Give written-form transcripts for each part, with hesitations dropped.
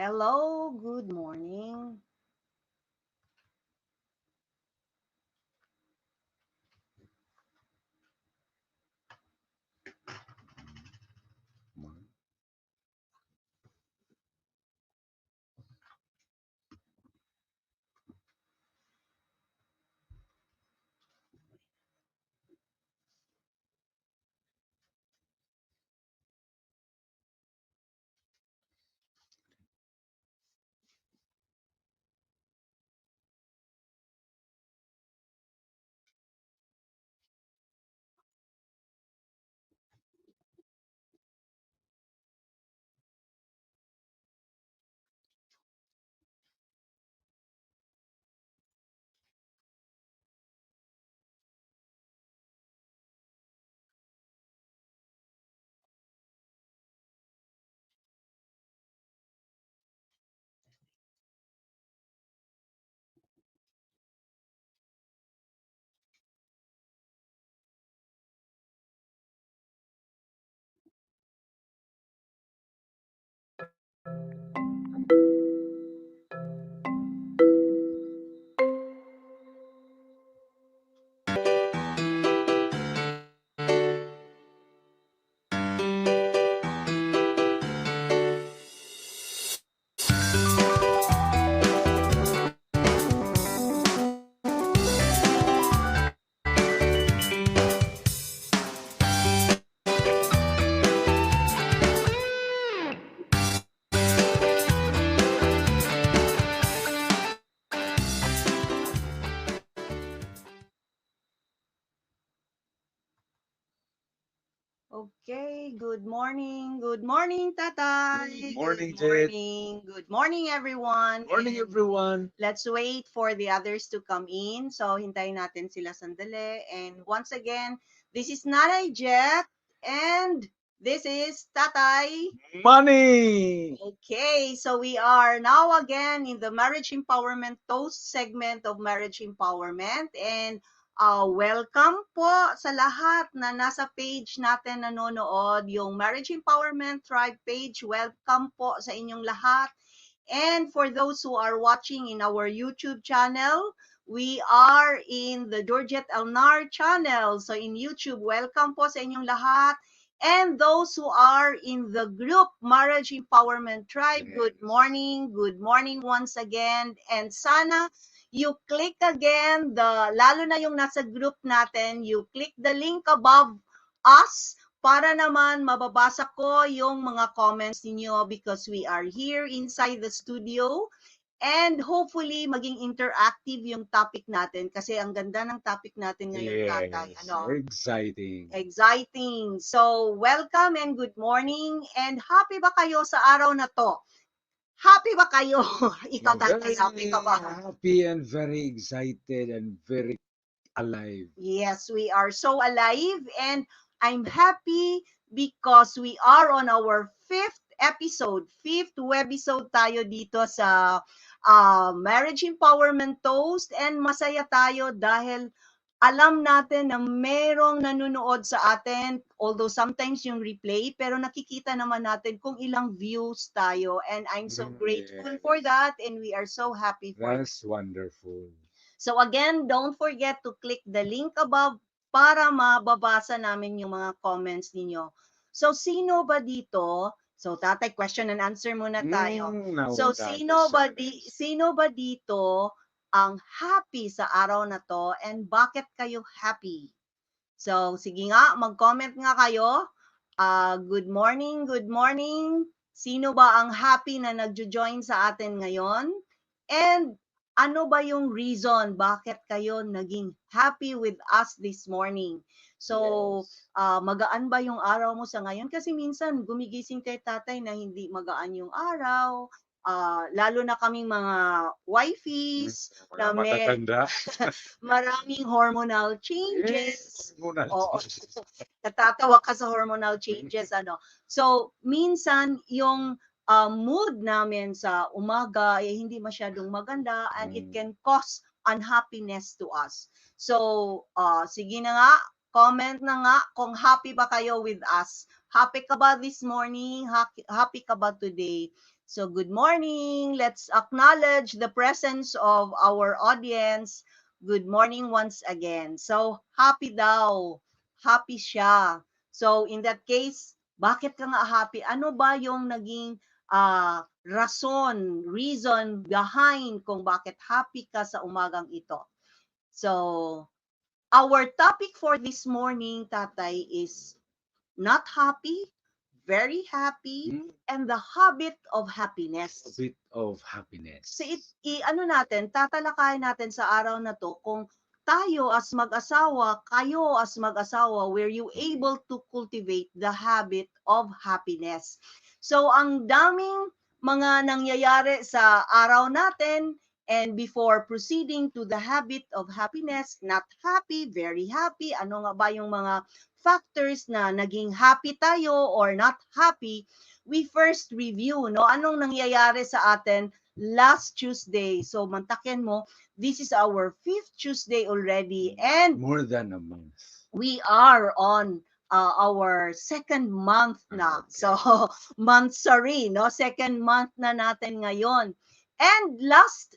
Hello, good morning. Okay, good morning. Good morning, Tatay. Good morning, Good Jed. morning. Good morning, everyone. Morning, And everyone. let's wait for the others to come in. So, hintayin natin sila sandali. And once again, this is Nanay Jet. And this is Tatay. Money. Okay, so we are now again in the Marriage Empowerment Toast segment of Marriage Empowerment. And welcome po sa lahat na nasa page natin nanonood, yung Marriage Empowerment Tribe page. Welcome po sa inyong lahat. And for those who are watching in our YouTube channel, we are in the Georgette Elnar channel. So in YouTube, welcome po sa inyong lahat. And those who are in the group Marriage Empowerment Tribe, good morning. Good morning once again. And sana you click again lalo na yung nasa group natin, you click the link above us para naman mababasa ko yung mga comments ninyo because we are here inside the studio and hopefully maging interactive yung topic natin kasi ang ganda ng topic natin ngayon, Tatay. Yes, exciting. Exciting. So, welcome and good morning and happy ba kayo sa araw na to? Happy ba kayo? Ikaw, Tatay, Very happy ka ba? happy and very excited and very alive. Yes, we are so alive and I'm happy because we are on our fifth webisode tayo dito sa Marriage Empowerment Toast and masaya tayo dahil alam natin na merong nanonood sa atin, although sometimes yung replay, pero nakikita naman natin kung ilang views tayo and I'm so grateful for Yes, that and we are so happy for that. that's wonderful. So again, don't forget to click the link above para mababasa namin yung mga comments ninyo. So sino ba dito? So Tatay, question and answer muna tayo. Now So that sino ba dito ang happy sa araw na to and bakit kayo happy? So sige nga, mag-comment nga kayo. Good morning, good morning. Sino ba ang happy na nagjo-join sa atin ngayon? And ano ba yung reason bakit kayo naging happy with us this morning? So, yes. magaan ba yung araw mo sa ngayon? Kasi minsan gumigising kay tatay na hindi magaan yung araw. Lalo na kaming mga wifeys Mga na matatanda. maraming hormonal Yes, changes. muna. Oo, natatawa ka sa hormonal changes, ano. So, minsan, yung mood namin sa umaga ay hindi masyadong maganda and it can cause unhappiness to us. So, sige na nga, comment na nga kung happy ba kayo with us. Happy ka ba this morning? Happy ka ba today? So, good morning. Let's acknowledge the presence of our audience. Good morning once again. So, happy daw. Happy siya. So, in that case, bakit ka nga happy? Ano ba yung naging reason behind kung bakit happy ka sa umagang ito? So, our topic for this morning, Tatay, is not happy, very happy, Hmm? and the habit of happiness. A bit of So happiness. ano natin, tatalakayin natin sa araw na to kung tayo as mag-asawa, kayo as mag-asawa, were you able to cultivate the habit of happiness? So ang daming mga nangyayari sa araw natin, and before proceeding to the habit of happiness, not happy, very happy, ano nga ba yung mga factors na naging happy tayo or not happy, we first review, no? Anong nangyayari sa atin last Tuesday. So, mantakin mo, this is our fifth Tuesday already. And More than a month. we are on our second month na. Okay. So, month sorry, no? Second month na natin ngayon. And last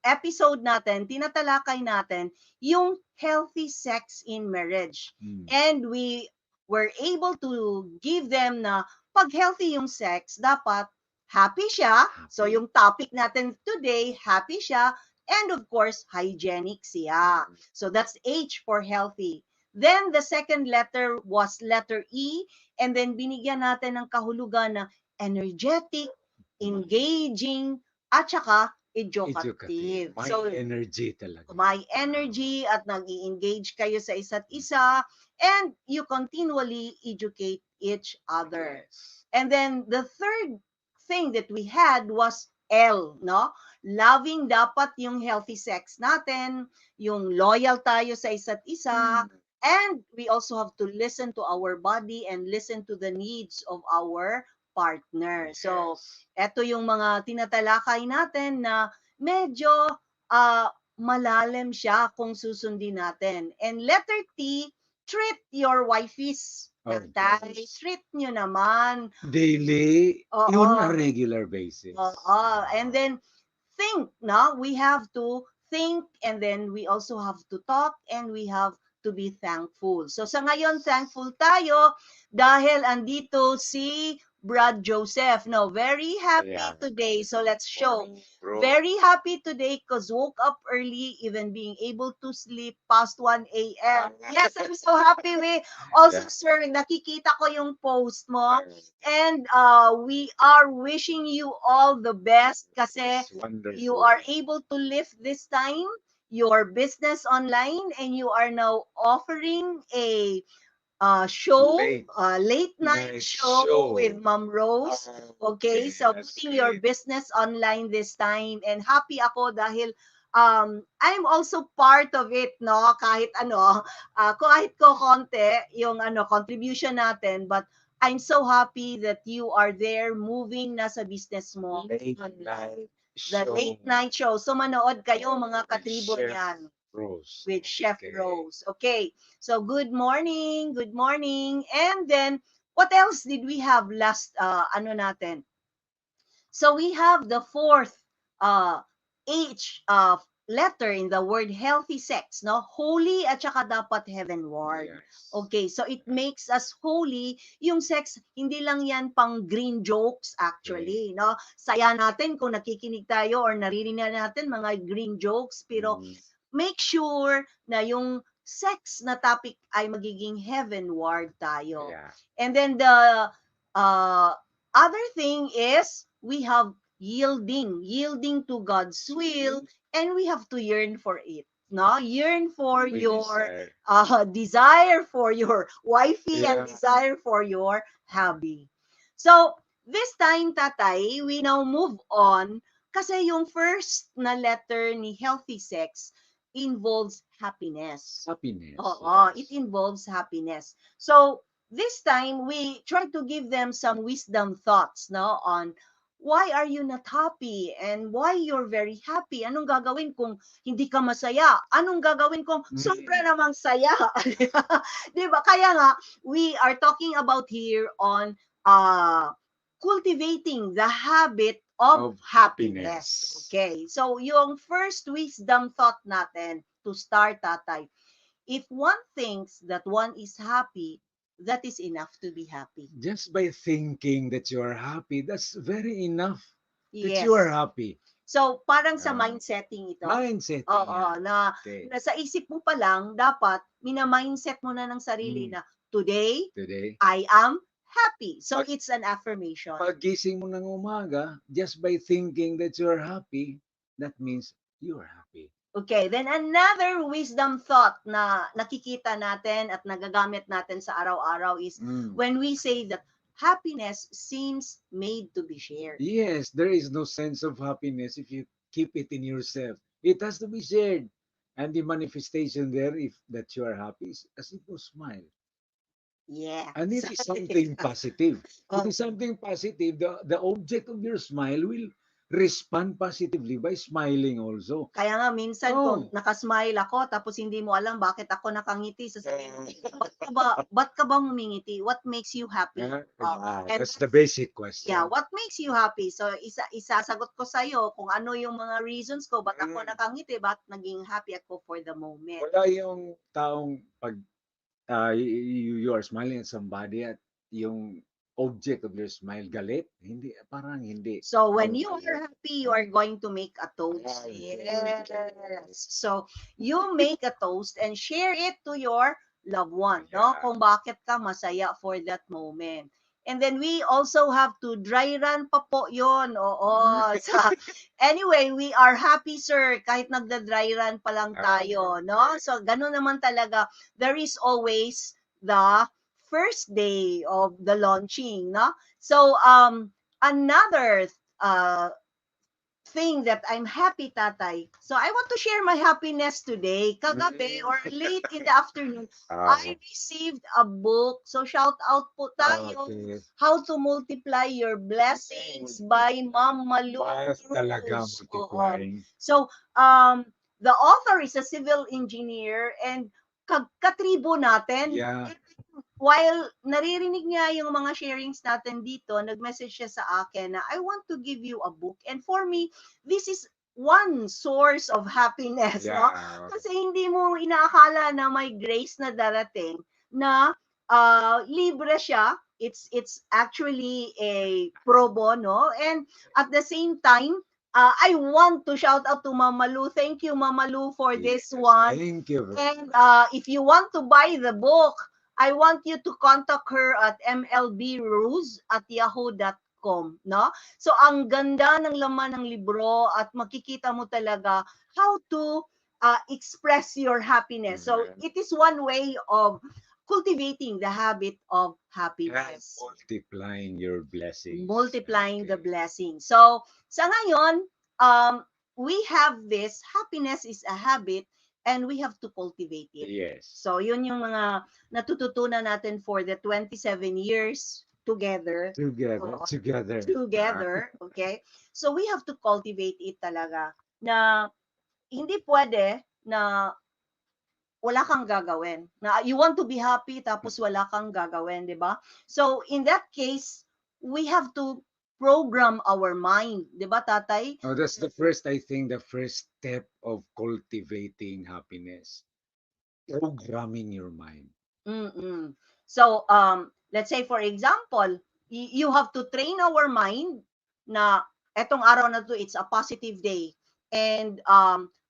episode natin, tinatalakay natin yung healthy sex in marriage. And we were able to give them na pag healthy yung sex, dapat happy siya. So, Happy. yung topic natin today, happy siya. And of course, hygienic siya. So, that's H for healthy. Then the second letter was letter E, and then binigyan natin ng kahulugan na energetic, engaging, at saka educative. May So, energy talaga. may energy at nag-i-engage kayo sa isa't isa, and you continually educate each other. Yes. And then the third thing that we had was L, no? Loving dapat yung healthy sex natin, yung loyal tayo sa isa't isa, and we also have to listen to our body and listen to the needs of our partner. So, eto yung mga tinatalakay natin na medyo malalim siya kung susundin natin. And letter T, treat your wifeys. Tatay, treat nyo naman. Daily, Oo. on a regular basis. And then, think, no? We have to think, and then we also have to talk, and we have to be thankful. So sa ngayon, thankful tayo dahil andito si Brad Joseph. No, very happy today. So let's show. Very happy today because woke up early, even being able to sleep past 1 a.m. Yes, I'm so happy with also, sir, nakikita ko yung post mo. And we are wishing you all the best kasi you are able to lift this time your business online, and you are now offering a show, late night show with Ma'am Rose. Okay, so putting your business online this time, and happy ako dahil I'm also part of it, no? Kahit ano, kahit ko konti yung contribution natin, but I'm so happy that you are there moving na sa business mo. Late night The show late night show. So manood kayo mga katribo Chef niyan Rose. with Chef Rose. Okay. So good morning, good morning. And then what else did we have last natin? So we have the fourth uh H letter in the word healthy sex, no? Holy at saka dapat heavenward. Yes. Okay, so it makes us holy. Yung sex, hindi lang yan pang green jokes actually, no? Saya natin kung nakikinig tayo or naririnig natin mga green jokes, pero make sure na yung sex na topic ay magiging heavenward tayo. Yeah. And then the other thing is we have yielding to God's will, and we have to yearn for it. No, yearn for your desire for your wifey and desire for your hubby. So this time, Tatay, we now move on kasi yung first na letter ni healthy sex involves happiness. Happiness. Oo, it involves happiness. So, this time, we try to give them some wisdom thoughts, no, on why are you not happy and why you're very happy. Anong gagawin kung hindi ka masaya? Anong gagawin kung sobra namang saya? Di ba? Kaya nga, we are talking about here on cultivating the habit of Of happiness. happiness. Okay, so yung first wisdom thought natin to start, Tatay, if one thinks that one is happy, that is enough to be happy. Just by thinking that you are happy, that's very enough that you are Yes. happy. So, parang sa Ah, mindsetting ito. mindsetting Oo, yan. Okay. na sa isip mo pa lang, dapat mina-mindset mo na ng sarili Mm, na, today, today, I am happy. So, pag, it's an affirmation. pagising mo ng umaga, just by thinking that you are happy, that means you are happy. Okay, then another wisdom thought na nakikita natin at nagagamit natin sa araw-araw is Mm. when we say that happiness seems made to be shared. Yes, there is no sense of happiness if you keep it in yourself. It has to be shared. And the manifestation there, if that you are happy, is a simple smile. Yeah. And it So, is something positive. It oh, is something positive. The object of your smile will respond positively by smiling also. kaya nga minsan kung Oh. nakasmile ako tapos hindi mo alam bakit ako nakangiti, sasabihin mo, ba't ka ba ngumingiti? What makes you happy? And That's the basic yeah, question. what makes you happy? So isasagot ko sa iyo kung ano yung mga reasons ko ba't ako Mm. nakangiti, ba't naging happy ako for the moment. Wala yung taong pag you are smiling at somebody at yung object of your smile galit, hindi, parang hindi. So when Oh, you are happy, you are going to make a toast. Yes. So you make a toast and share it to your loved one, no? yeah. Kung bakit ka masaya for that moment. And then we also have to dry run pa po yun. Oo. So, anyway, we are happy, sir, kahit nagda-dry run pa lang tayo, no? So, ganun naman talaga. There is always the first day of the launching, no? So, another uh, thing that I'm happy, Tatay. So I want to share my happiness today. Kagabi or late in the afternoon, I received a book. So shout out po tayo. Okay. How to Multiply Your Blessings by Ma'am Malu Mas talaga Cruz. Oo. multiplying. So, the author is a civil engineer and katribo natin. Yeah. While naririnig niya yung mga sharings natin dito, nag-message siya sa akin na, I want to give you a book. And for me, this is one source of happiness, no? Yeah. Kasi hindi mo inaakala na may grace na darating na libre siya. It's actually a pro bono. And at the same time, I want to shout out to Mama Lu. Thank you, Mama Lu, for this Yes. one. Thank you. And if you want to buy the book, I want you to contact her at mlbrose@yahoo.com, no? So ang ganda ng laman ng libro at makikita mo talaga how to express your happiness. So it is one way of cultivating the habit of And happiness, multiplying your blessings. multiplying the Okay. blessing. So, sa ngayon, we have this, happiness is a habit and we have to cultivate it. Yes. So, yun yung mga natututunan natin for the 27 years together. Together. Oo, Together. together, okay? So, we have to cultivate it talaga na hindi pwede na wala kang gagawin. Na you want to be happy tapos wala kang gagawin, 'di ba? So in that case, we have to program our mind, 'di ba, Tatay? Oh, that's the first, I think, the first step of cultivating happiness. Programming your mind. Mm-mm. So let's say for example, you have to train our mind na etong araw na to it's a positive day and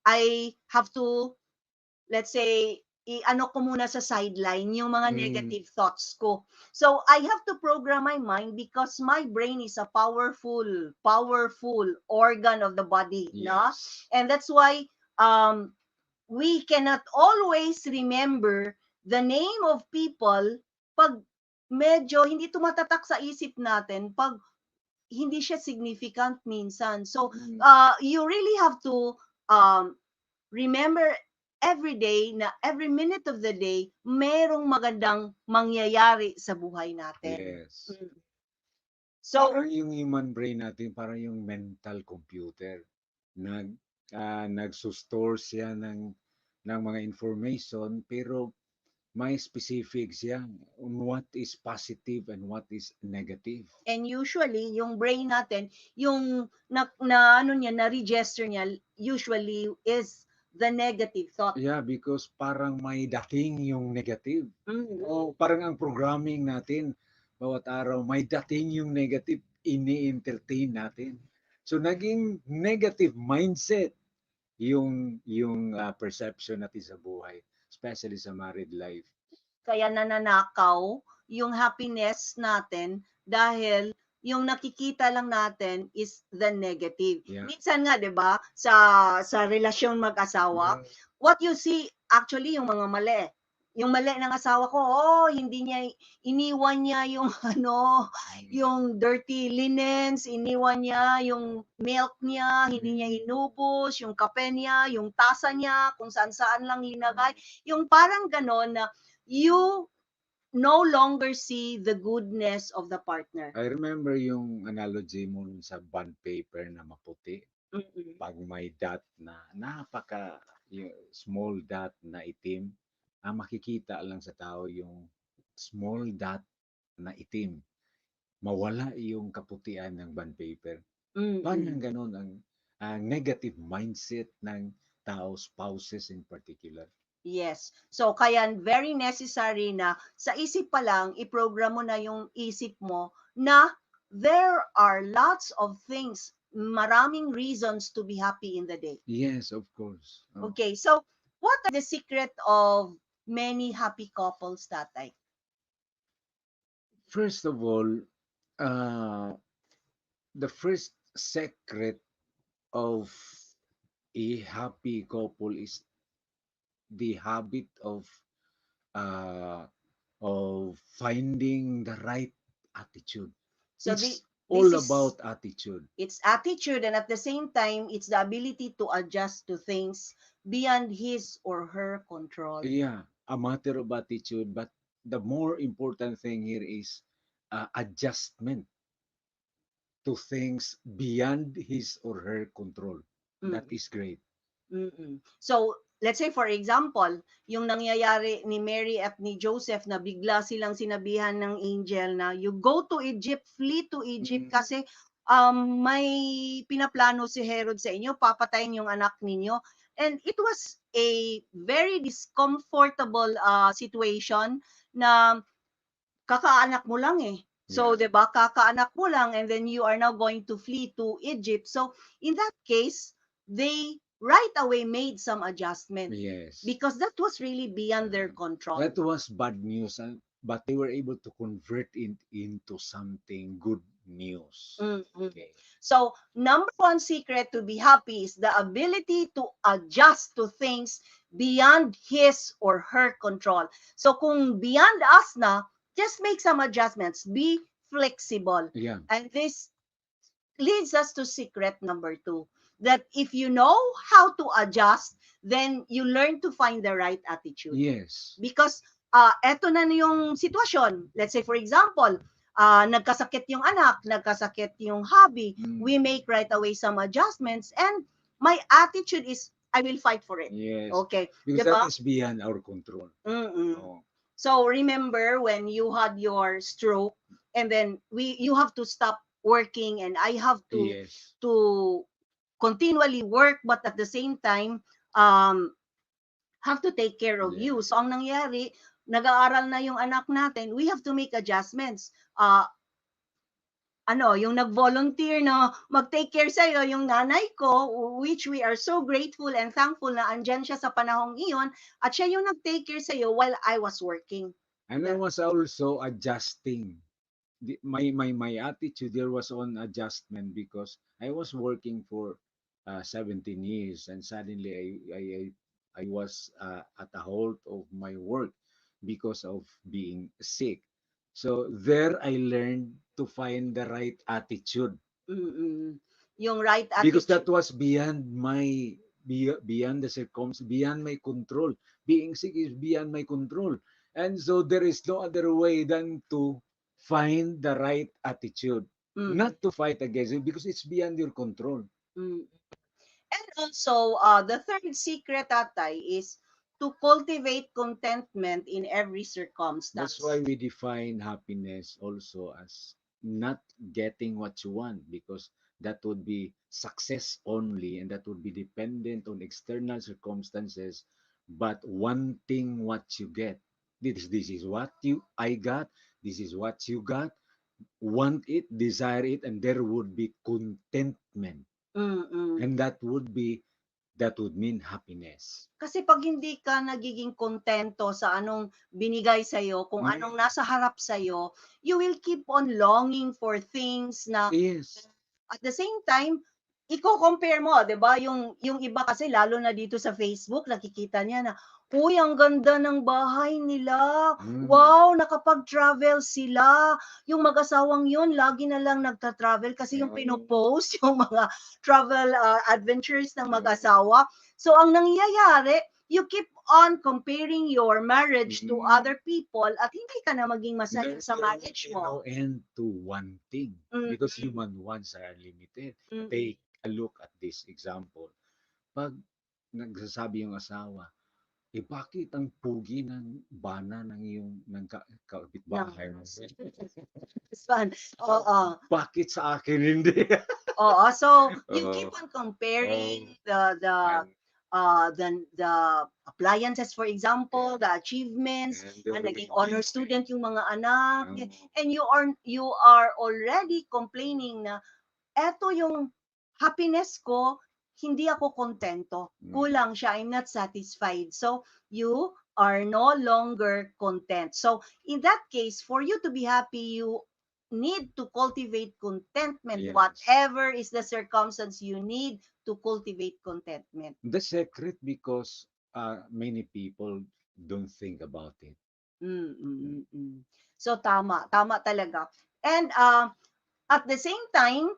I have to, let's say, i-ano ko muna sa sideline yung mga Mm, negative thoughts ko. So, I have to program my mind because my brain is a powerful organ of the body, no? yes. And that's why we cannot always remember the name of people pag medyo hindi tumatatak sa isip natin, pag hindi siya significant minsan. So, Mm, you really have to um, remember every day na every minute of the day, merong magandang mangyayari sa buhay natin. yes. Mm. So, Parang yung human brain natin, parang yung mental computer. Nag, nagsustor siya ng mga information, pero may specifics yan on what is positive and what is negative. And usually, yung brain natin, yung na ano niya, na-register niya, usually is the negative thought. Yeah, because parang may dating yung negative. Mm. O parang ang programming natin, bawat araw may dating yung negative, ini-entertain natin. So naging negative mindset yung perception natin sa buhay, especially sa married life. Kaya nananakaw yung happiness natin dahil yung nakikita lang natin is the negative. Yeah. Minsan nga, 'di ba, sa relasyon mag-asawa, what you see actually yung mga mali. Yung mali ng asawa ko, hindi niya iniwan niya yung yung dirty linens, iniwan niya yung milk niya, hindi niya inubos, yung kape niya, yung tasa niya, kung saan-saan lang linagay. Yung parang ganon na you no longer see the goodness of the partner. I remember yung analogy mo sa bond paper na maputi. Mm-mm. Pag may dot na yung small dot na itim, ang makikita lang sa tao yung small dot na itim. Mawala yung kaputian ng bond paper. Parang Mm-mm. ganon ang negative mindset ng tao, spouses in particular. Yes. So, kaya very necessary na sa isip pa lang, i-program mo na yung isip mo na there are lots of things, maraming reasons to be happy in the day. Yes, of course. Oh. Okay, so what are the secret of many happy couples, tatay? First of all, uh, the first secret of a happy couple is the habit uh, of finding the right attitude. So It's this all is about attitude. it's attitude, and at the same time it's the ability to adjust to things beyond his or her control. Yeah, a matter of attitude, but the more important thing here is adjustment to things beyond his or her control. That Mm. is great. So, let's say for example, yung nangyayari ni Mary at ni Joseph na bigla silang sinabihan ng angel na you go to Egypt, flee to Egypt kasi may pinaplano si Herod sa inyo, papatayin yung anak ninyo. And it was a very discomfortable situation na kakaanak mo lang eh. So, Yeah. 'di ba, kakaanak mo lang and then you are now going to flee to Egypt. So, in that case, they right away made some adjustment Yes. because that was really beyond their Uh, control. that was bad news, but they were able to convert it into something good news. Mm-mm. Okay. So, number one secret to be happy is the ability to adjust to things beyond his or her control. So, kung beyond us na, just make some adjustments. Be flexible. Yeah. And this leads us to secret number two, that if you know how to adjust, then you learn to find the right attitude. Yes. Because eto na yung sitwasyon. Let's say for example, nagkasakit yung anak, nagkasakit yung hobby, we make right away some adjustments and my attitude is I will fight for it. Yes. Okay. Because Diba? that is beyond our control. Mm-mm. Oh. So remember when you had your stroke and then you have to stop working and I have Yes. to continually work but at the same time um have to take care of Yeah. you. So ang nangyari, nag-aaral na yung anak natin, we have to make adjustments. Yung nag-volunteer na mag-take care sa'yo, yung nanay ko, which we are so grateful and thankful na andyan siya sa panahong iyon, at siya yung nag-take care sa'yo while I was working. And I was also adjusting. My attitude there was on adjustment because I was working for 17 years and suddenly I was at a halt of my work because of being sick. So there I learned to find the right attitude Mm-mm. Yung right because that attitude. was beyond the circumstance, beyond my control. Being sick is beyond my control, and so there is no other way than to find the right attitude, Mm. not to fight against it because it's beyond your control. Mm. And also, the third secret, tatay, is to cultivate contentment in every That's circumstance. why we define happiness also as not getting what you want, because that would be success only and that would be dependent on external circumstances, but wanting what you get. This is what you I got, this is what you got, want it, desire it, and there would be contentment. Mm-mm. And that would mean happiness. Kasi 'pag hindi ka nagiging kontento sa anong binigay sa'yo, kung Mm. anong nasa harap sa'yo, you will keep on longing for things na Yes. at the same time, iko-compare mo, 'di ba? Yung iba kasi lalo na dito sa Facebook, nakikita niya na, "Uy, ang ganda ng bahay nila. Mm. Wow, nakapag-travel sila." Yung mag-asawang yun, lagi na lang nagta-travel kasi yung pino-post yung mga travel adventures ng mag-asawa. So ang nangyayari, you keep on comparing your marriage to Mm. other people at hindi ka na maging masaya sa There will marriage be mo. no end to one thing Mm, because human wants are limited. mm. Take a look at this example. Pag nagsasabi yung asawa, eh bakit ang pugi ng bana ng iyong Ng kapitbahay mo? husband. Oo. Bakit sa akin hindi? Oo. So you keep Oh, on oh, comparing and, the appliances, for example, the achievements, and the naging way, honor student yung mga anak, um, and you are already complaining na eto yung happiness ko, hindi ako kontento. Kulang siya, I'm not satisfied. So, you are no longer content. So, in that case, for you to be happy, you need to cultivate contentment. yes. Whatever is the circumstance, you need to cultivate contentment. The secret because many people don't think about it. Mm, mm, mm, mm. So, tama. Tama talaga. And at the same time,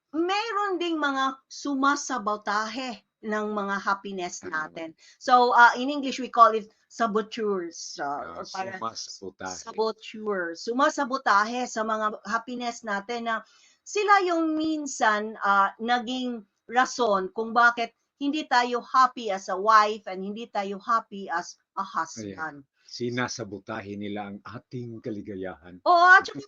meron ding mga sumasabotahe ng mga happiness natin. So, in English, we call it saboteurs. Or para Sumasabotahe. sumasabotahe sa mga happiness natin na sila yung minsan naging rason kung bakit hindi tayo happy as a wife and hindi tayo happy as a Ayan. husband. Sinasabotahe nila ang ating kaligayahan. Oo, at saka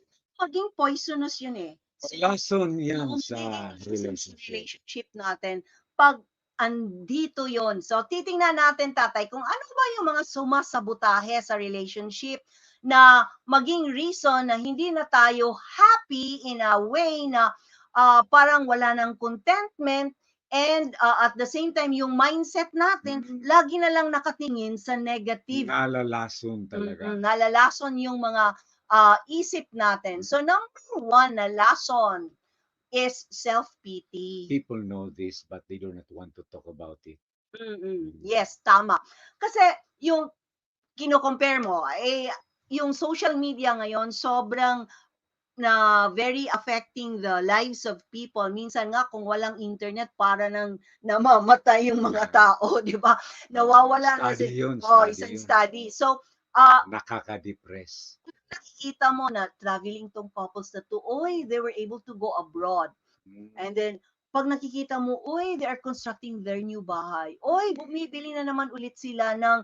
maging poisonous yun eh. Lason yan Oo, sa magiging relationship. relationship natin 'pag andito yon. So, titingnan natin tatay kung ano ba yung mga sumasabotahe sa relationship na maging reason na hindi na tayo happy in a way na parang wala ng contentment and at the same time yung mindset natin lagi na lang nakatingin sa negative. Nalalason talaga. Nalalason yung mga isip natin. So number one na lason is self-pity. People know this but they do not want to talk about it. Yes, tama. Kasi yung kino-compare mo, eh, yung social media ngayon sobrang na very affecting the lives of people. Minsan nga kung walang internet para nang namamatay yung mga tao, 'di ba? Nawawala na Study yun, isang study yun. study. So, ah Nakaka-depress. nakikita mo na traveling tong couples na 'to, oy, they were able to go abroad. And then, 'pag nakikita mo, uy, they are constructing their new bahay. Uy, bumibili na naman ulit sila ng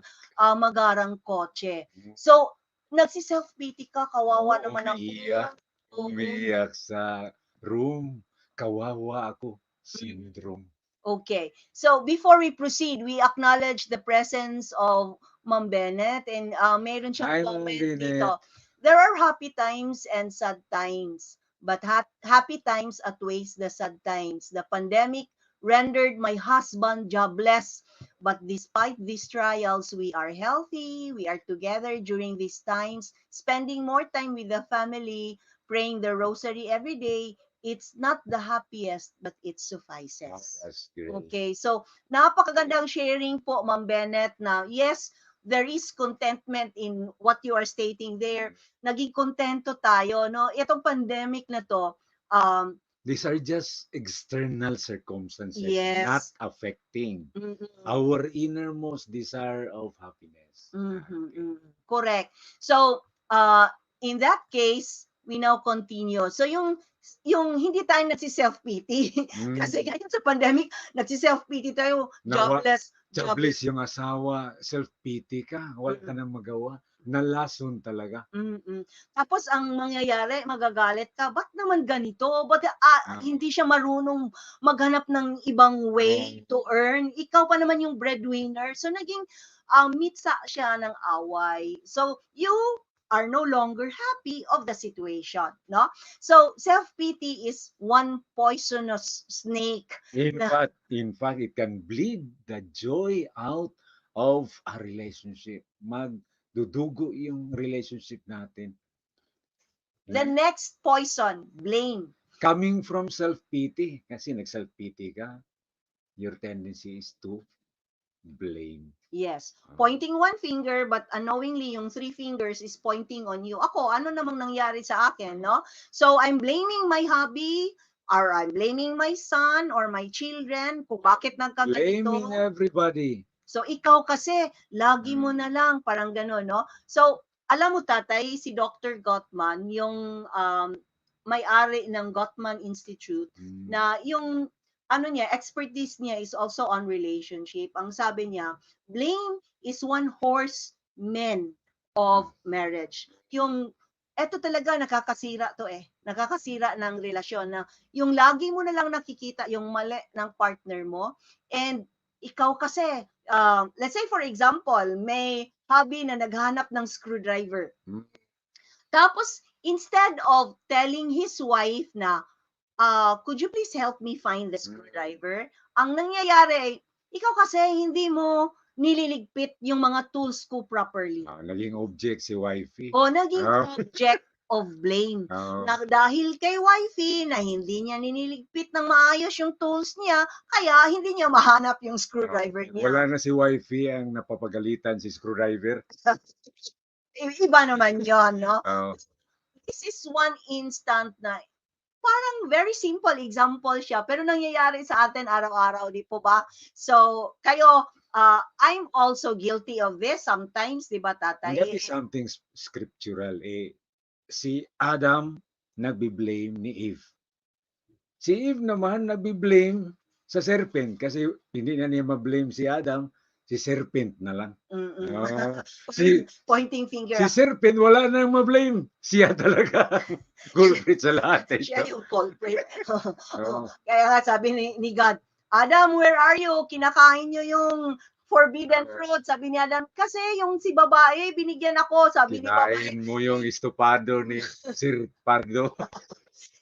magarang kotse. So, nagsi-self-pity ka, kawawa naman ako. Umiiyak. Oo. Umiiyak sa room. Kawawa ako. Syndrome. Okay. So before we proceed, we acknowledge the presence of Ma'am Bennett and meron siyang Hi, Ma'am comment Bennett. dito. There are happy times and sad times, but happy times outweighs the sad times. The pandemic rendered my husband jobless, but despite these trials, we are healthy. We are together during these times, spending more time with the family, praying the rosary every day. It's not the happiest, but it Oh, suffices. that's great. Okay, so napakagandang sharing po, Ma'am Bennett, na yes, there is contentment in what you are stating there. Naging kontento tayo, no? Itong pandemic na to, These are just external circumstances, not yes. affecting Mm-mm. our innermost desire of happiness. Correct. So, in that case, we now continue. So, yung hindi tayo nagsi-self-pity. Kasi ngayon sa pandemic, nagsi-self-pity tayo, Nawa- jobless. Grabe. jobless yung asawa, self-pity ka, wala ka Mm. nang magawa. Nalason talaga. Mm. Tapos ang mangyayari, magagalit ka, "Ba't naman ganito? Ba't, Ah, hindi siya marunong maghanap ng ibang way to earn? Ikaw pa naman yung breadwinner." So naging, mitsa siya ng away. So you are no longer happy of the situation, no? So self-pity is one poisonous snake na in fact, it can bleed the joy out of a relationship. Magdudugo yung relationship natin. the next poison, blame. Coming from self-pity, kasi nag-self-pity ka, your tendency is to blame. Yes. Ah, Pointing one finger, but unknowingly, yung three fingers is pointing on you. Ako, ano namang nangyari sa akin, no? So, I'm blaming my hobby, or I'm blaming my son or my children kung bakit blaming nagkaganito. everybody. So, ikaw kasi, lagi mo Mm. na lang, parang gano'n, no? So, alam mo, tatay, si Dr. Gottman, yung may-ari ng Gottman Institute, Mm. na yung ano niya, expertise niya is also on relationship. Ang sabi niya, blame is one horse men of marriage. Yung eto talaga nakakasira to eh. Nakakasira ng relasyon na yung lagi mo na lang nakikita yung mali ng partner mo and ikaw kasi let's say for example, may hobby na naghanap ng screwdriver. Mm. Tapos instead of telling his wife na could you please help me find the screwdriver? Ang nangyayari, ikaw kasi hindi mo nililigpit yung mga tools ko properly. Naging object si wifey. O naging Ah, object of blame. ah, Na dahil kay wifey na hindi niya nililigpit ng maayos yung tools niya, kaya hindi niya mahanap yung screwdriver niya. wala na si wifey ang napapagalitan si screwdriver. Iba naman yon, no? Ah, This is one instant na parang very simple example siya, pero nangyayari sa atin araw-araw, di po ba? So, kayo, I'm also guilty of this sometimes, di ba, and that tatay? is something scriptural. Si Adam nagbi-blame ni Eve. Si Eve naman nagbi-blame sa serpent kasi hindi na niya ma-blame si Adam, si serpent na lang. Mm-mm. Ah, si Pointing si finger. serpent wala nang ma-blame. Siya talaga ang culprit sa lahat Siya ito. yung culprit. Oo. Kaya nga sabi ni God, Adam, where are you? Kinakain niyo yung forbidden fruit. Sabi ni Adam, kasi yung si babae, binigyan ako. Sabi ni babae, Kinain mo yung estopado ni Sir Pardo.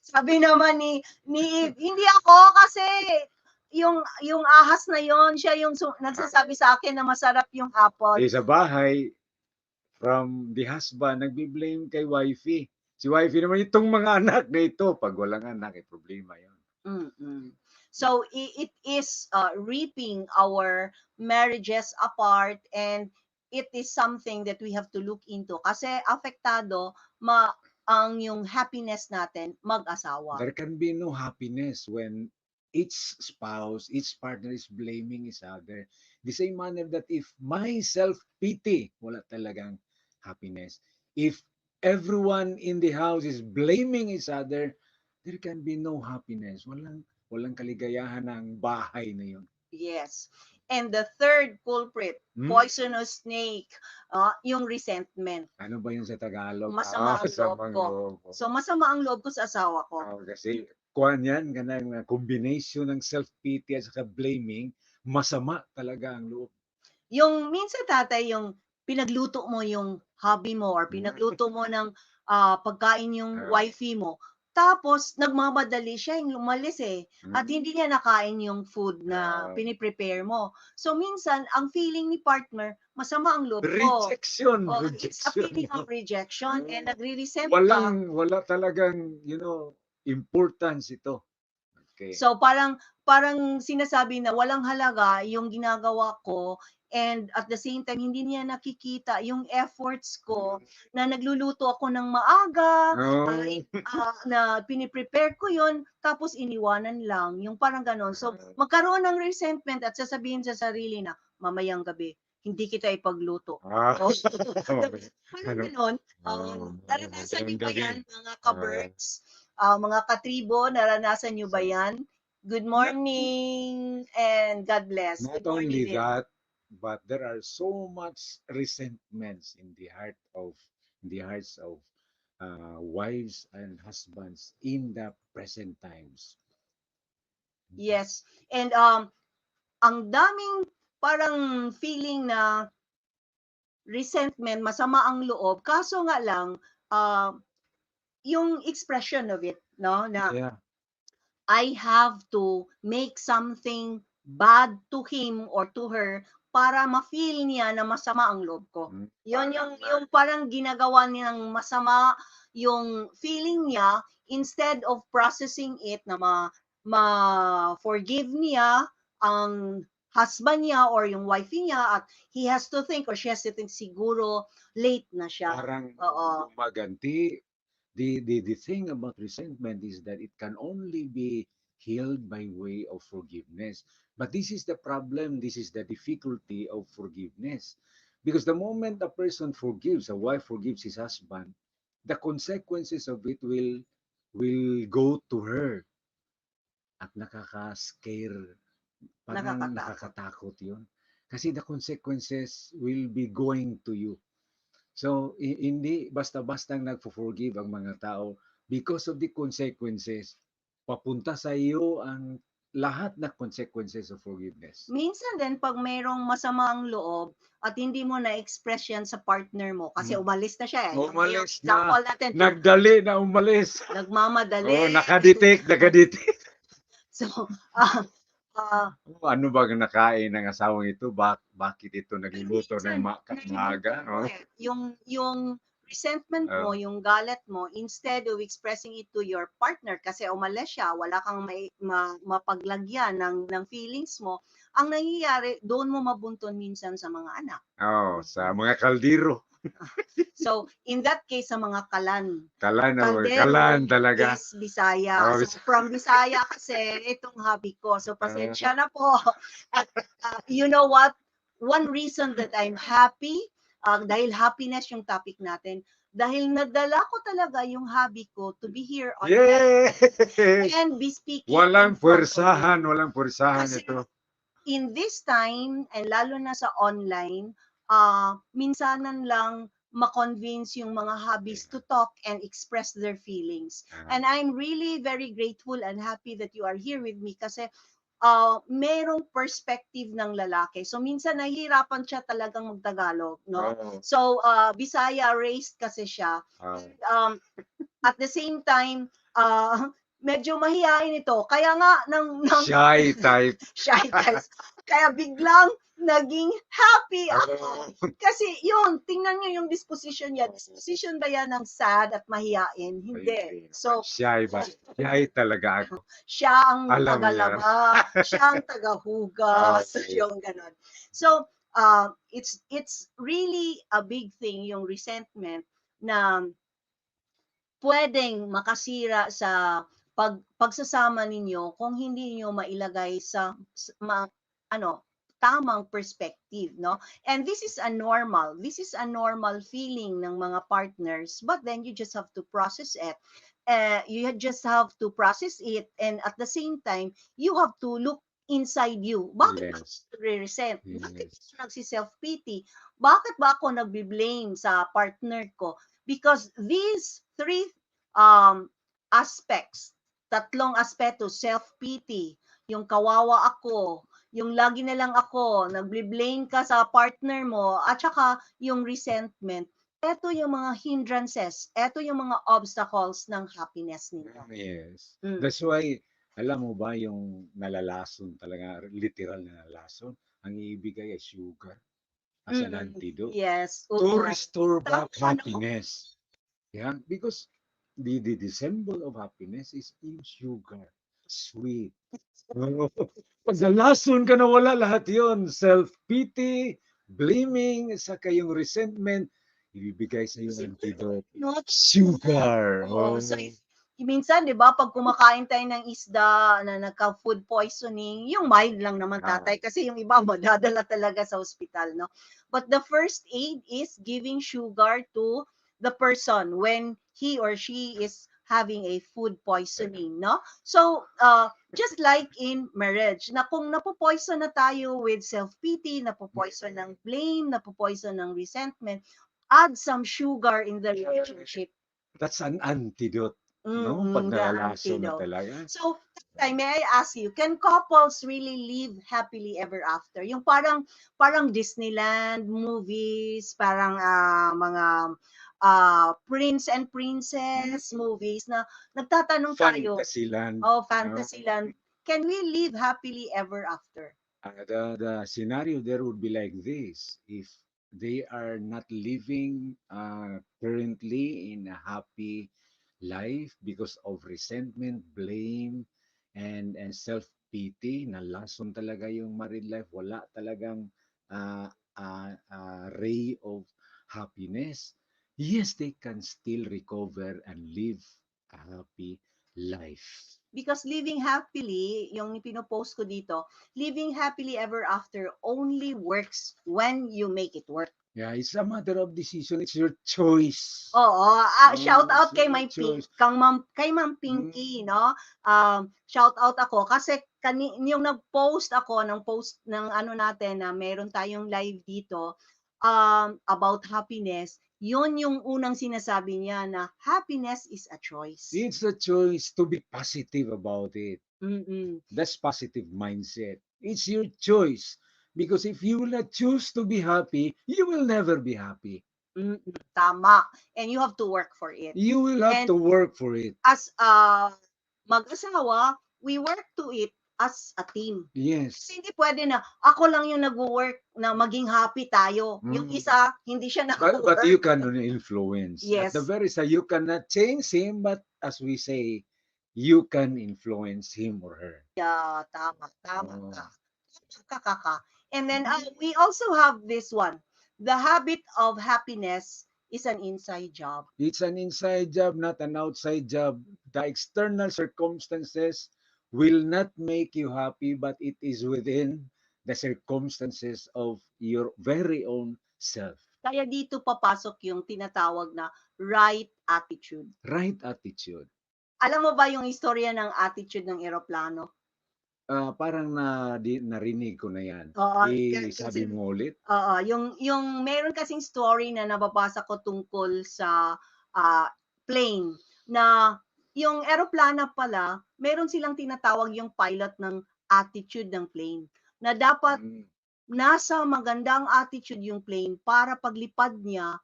sabi naman ni Eve, hindi ako kasi yung ahas na yon siya yung nagsasabi sa akin na masarap yung apple. Sa bahay, from the husband, nagbi-blame kay wifey. Si wifey naman itong mga anak na ito. Pag walang anak, problema yun. Mm-mm. So it is reaping our marriages apart and it is something that we have to look into kasi apektado ang yung happiness natin mag-asawa. There can be no happiness when each spouse, each partner is blaming each other. The same manner that if my self-pity, wala talagang happiness. If everyone in the house is blaming each other, there can be no happiness. Walang kaligayahan ng bahay na yun. Yes. And the third culprit, poisonous snake, yung resentment. Ano ba yun sa Tagalog? Masama ang loob Samang ko. loob. So masama ang loob ko sa asawa ko. Kasi kuan yan, ganang combination ng self-pity at saka blaming, masama talaga ang loob. Yung minsan tatay, yung pinagluto mo yung hobby mo or pinagluto mo ng pagkain yung wifey mo. Tapos nagmamadali siya yung umalis eh. At hindi niya nakain yung food na piniprepare mo. So minsan ang feeling ni partner, masama ang loob ko. Rejection. It's a feeling of rejection and nagre-resent ka. Wala talagang, importance ito. Okay. So parang sinasabi na walang halaga yung ginagawa ko and at the same time hindi niya nakikita yung efforts ko na nagluluto ako ng maaga, na piniprepare ko yun tapos iniwanan lang yung parang ganon. So magkaroon ng resentment at sasabihin sa sarili na mamayang gabi hindi kita ipagluto. Parang ganon. Naranasan niyo ba yan mga ka-birds? Mga katribo, naranasan niyo ba yan? Good morning and God bless. Not Good morning only din. that, but there are so much resentments in the hearts of wives and husbands in the present times. Yes. And ang daming parang feeling na resentment, masama ang loob. Kaso nga lang, yung expression of it, no, na Yeah. I have to make something bad to him or to her para ma-feel niya na masama ang loob ko. Mm. Yun yung parang ginagawa niyang masama yung feeling niya instead of processing it na forgive niya ang husband niya or yung wife niya, at he has to think or she has to think siguro late na siya. Parang Oo. gumaganti. The thing about resentment is that it can only be healed by way of forgiveness. But this is the problem, this is the difficulty of forgiveness. Because the moment a person forgives, a wife forgives his husband, the consequences of it will go to her. At nakaka-scare, parang Nakakatakot. nakakatakot yun. Kasi the consequences will be going to you. So, hindi basta-bastang nagfo-forgive ang mga tao because of the consequences. Papunta sa iyo ang lahat na consequences of forgiveness. Minsan din 'pag mayroong masama ang loob at hindi mo na-express yan sa partner mo kasi Hmm. umalis na siya, eh. Yung Umalis na. example natin, Nagdali na umalis. nagmamadali. Oh, nakadetect. So, ah, ah, Ano ba ang nakain ng asawang ito? Bakit ito nagluluto ng minsan maaga? No? yung resentment mo, Oh, yung galit mo, instead of expressing it to your partner kasi umalis siya, wala kang mapaglagyan ng feelings mo, ang nangyayari doon mo mabunton minsan sa mga anak. oh, sa mga kaldero. So, in that case, sa mga kalan, Kalan, kaldero kalan talaga. is Bisaya. Oh, So, from Bisaya kasi, itong hobby ko. So, pasensya na po. At you know what? One reason that I'm happy, dahil happiness yung topic natin, dahil nadala ko talaga yung hobby ko to be here online yay! and be speaking in front of you. Walang pwersahan Kasi ito. in this time, and lalo na sa online, minsanan lang ma-convince yung mga hobbies to talk and express their feelings. Ah, And I'm really very grateful and happy that you are here with me kasi merong perspective ng lalaki. So minsan nahihirapan siya talagang magtagalog, no? oh, So Bisaya raised kasi siya. ah. Um, at the same time, medyo mahiyain ito. Kaya nga Shy type. shy guys. Kaya biglang naging happy ako. Oh, Kasi yun, tingnan nyo yung disposition niya. Disposition ba yan ng sad at mahiyain? Hindi. hindi. So, Shy ba? Shy talaga ako. siya ang Alam niya. tagalaba, siya ang tagahugas, Okay. yung ganon. So, it's really a big thing, yung resentment na puwedeng makasira sa pagsasama ninyo kung hindi niyo mailagay sa ano, tamang perspective, no? And this is a normal feeling ng mga partners, but then you just have to process it. You just have to process it, and at the same time, you have to look inside you. Bakit ba Yes. ako nagre-resent? Bakit Yes. ako nagsi-self-pity? Bakit ba ako nagbi-blame sa partner ko? Because these three aspects, tatlong aspeto, self-pity, yung kawawa ako, yung lagi na lang ako, nagble-blame ka sa partner mo, at saka yung resentment. Ito yung mga hindrances, ito yung mga obstacles ng happiness ninyo. Yes. Mm. That's why, alam mo ba yung nalalason talaga, literal na nalalason, ang iibigay ay sugar as an antidote Yes. to Oo. restore back Tama, no? happiness. Yeah, because the symbol of happiness is in sugar, sweet. Oo. Pag nalason ka na wala lahat yon, self-pity, blaming, saka yung resentment, ibibigay sa iyo ng antidote. Not Sugar. Oo. Oh. So, minsan, di ba, pag kumakain tayo ng isda na nagka-food poisoning, yung mild lang naman Ah, tatay kasi yung iba madadala talaga sa ospital, no? But the first aid is giving sugar to the person when he or she is having a food poisoning, no? So, just like in marriage, na kung napopoison na tayo with self-pity, napopoison ng blame, napopoison ng resentment, add some sugar in the relationship. That's an antidote, no? Pag The nalalaso na antidote. talaga. So, may I ask you, can couples really live happily ever after? Yung parang Disneyland movies, parang mga prince and princess movies na nagtatanong tayo, Fantasyland, oh, no? Fantasyland, can we live happily ever after? The scenario there would be like this: if they are not living currently in a happy life because of resentment, blame, and self-pity, nalason talaga yung married life, wala talagang ray of happiness, yes, they can still recover and live a happy life. Because living happily, yung pinopost ko dito, living happily ever after only works when you make it work. Yeah, it's a matter of decision. It's your choice. Oo, shout It's out kay your my choice. kay Ma'am Pinky, Mm. no? Shout out ako kasi yung nag-post ako ng post ng ano natin na meron tayong live dito about happiness. Yun yung unang sinasabi niya na happiness is a choice. It's a choice to be positive about it. Mm-mm. That's positive mindset. It's your choice. Because if you will not choose to be happy, you will never be happy. Mm-mm. Tama. And you have to work for it. You will have And to work for it. as mag-asawa, we work to it as a team. Kasi Yes. hindi pwede na ako lang yung nag-work na maging happy tayo. Yung Mm. isa, hindi siya But you nag-work. can influence. At the Yes. very side, you cannot change him, but as we say, you can influence him or her. Yeah, tama. Tama ka. Oh. Kaka. And then we also have this one. The habit of happiness is an inside job. It's an inside job, not an outside job. The external circumstances will not make you happy, but it is within the circumstances of your very own self. Kaya dito papasok yung tinatawag na right attitude. Right attitude. Alam mo ba yung istorya ng attitude ng eroplano? Parang narinig ko na yan. Oo, Sabi kasi mo ulit? oo, yung meron kasing story na nababasa ko tungkol sa ah, plane na yung eroplano pala, meron silang tinatawag yung pilot ng attitude ng plane na dapat Mm. nasa magandang attitude yung plane para paglipad niya